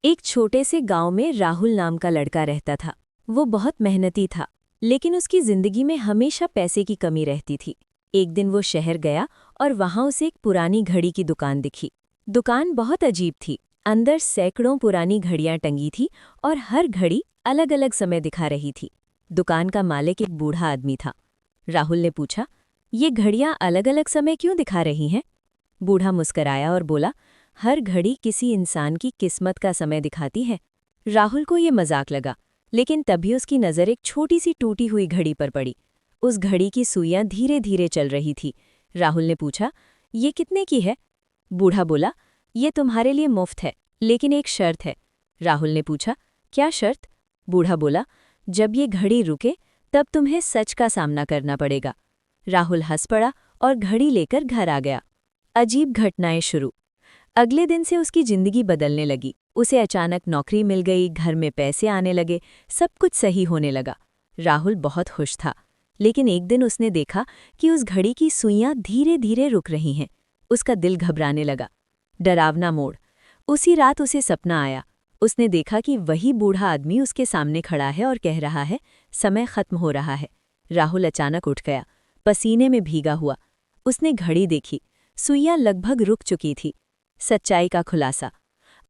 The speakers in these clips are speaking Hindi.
एक छोटे से गांव में राहुल नाम का लड़का रहता था। वो बहुत मेहनती था, लेकिन उसकी जिंदगी में हमेशा पैसे की कमी रहती थी। एक दिन वो शहर गया और वहां उसे एक पुरानी घड़ी की दुकान दिखी। दुकान बहुत अजीब थी। अंदर सैकड़ों पुरानी घड़ियां टंगी थी और हर घड़ी अलग अलग समय दिखा रही थी। दुकान का मालिक एक बूढ़ा आदमी था। राहुल ने पूछा, ये घड़ियां अलग अलग समय क्यों दिखा रही हैं? बूढ़ा मुस्कराया और बोला, हर घड़ी किसी इंसान की किस्मत का समय दिखाती है। राहुल को ये मजाक लगा, लेकिन तभी उसकी नज़र एक छोटी सी टूटी हुई घड़ी पर पड़ी। उस घड़ी की सुइयां धीरे धीरे चल रही थी। राहुल ने पूछा, ये कितने की है? बूढ़ा बोला, ये तुम्हारे लिए मुफ्त है, लेकिन एक शर्त है। राहुल ने पूछा, क्या शर्त? बूढ़ा बोला, जब ये घड़ी रुके तब तुम्हें सच का सामना करना पड़ेगा। राहुल हंस पड़ा और घड़ी लेकर घर आ गया। अजीब घटनाएं शुरू। अगले दिन से उसकी जिंदगी बदलने लगी। उसे अचानक नौकरी मिल गई, घर में पैसे आने लगे, सब कुछ सही होने लगा। राहुल बहुत खुश था, लेकिन एक दिन उसने देखा कि उस घड़ी की सुइयां धीरे धीरे रुक रही हैं। उसका दिल घबराने लगा। डरावना मोड़। उसी रात उसे सपना आया। उसने देखा कि वही बूढ़ा आदमी उसके सामने खड़ा है और कह रहा है, समय खत्म हो रहा है। राहुल अचानक उठ गया, पसीने में भीगा हुआ। उसने घड़ी देखी, सुइयां लगभग रुक चुकी थी। सच्चाई का खुलासा।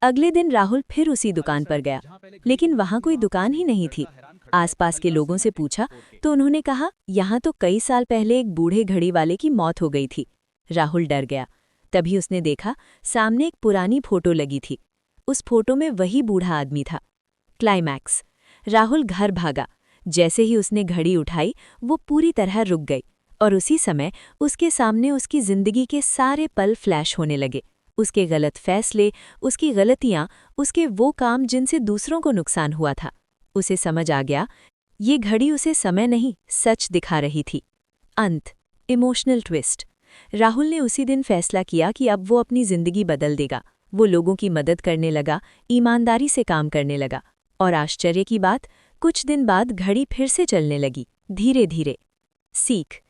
अगले दिन राहुल फिर उसी दुकान पर गया, लेकिन वहां कोई दुकान ही नहीं थी। आसपास के लोगों से पूछा तो उन्होंने कहा, यहाँ तो कई साल पहले एक बूढ़े घड़ी वाले की मौत हो गई थी। राहुल डर गया। तभी उसने देखा, सामने एक पुरानी फोटो लगी थी। उस फोटो में वही बूढ़ा आदमी था। क्लाइमैक्स। राहुल घर भागा। जैसे ही उसने घड़ी उठाई, वो पूरी तरह रुक गई, और उसी समय उसके सामने उसकी जिंदगी के सारे पल फ्लैश होने लगे। उसके गलत फैसले, उसकी गलतियां, उसके वो काम जिनसे दूसरों को नुकसान हुआ था। उसे समझ आ गया, ये घड़ी उसे समय नहीं, सच दिखा रही थी। अंत। Emotional twist. राहुल ने उसी दिन फैसला किया कि अब वो अपनी जिंदगी बदल देगा। वो लोगों की मदद करने लगा, ईमानदारी से काम करने लगा। और आश्चर्य की बात, कुछ दिन बाद घड़ी फिर से चलने लगी, धीरे धीरे। सीख।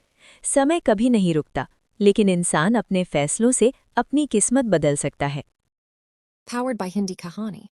समय कभी नहीं रुकता, लेकिन इंसान अपने फैसलों से अपनी किस्मत बदल सकता है। Powered by Hindi Kahani.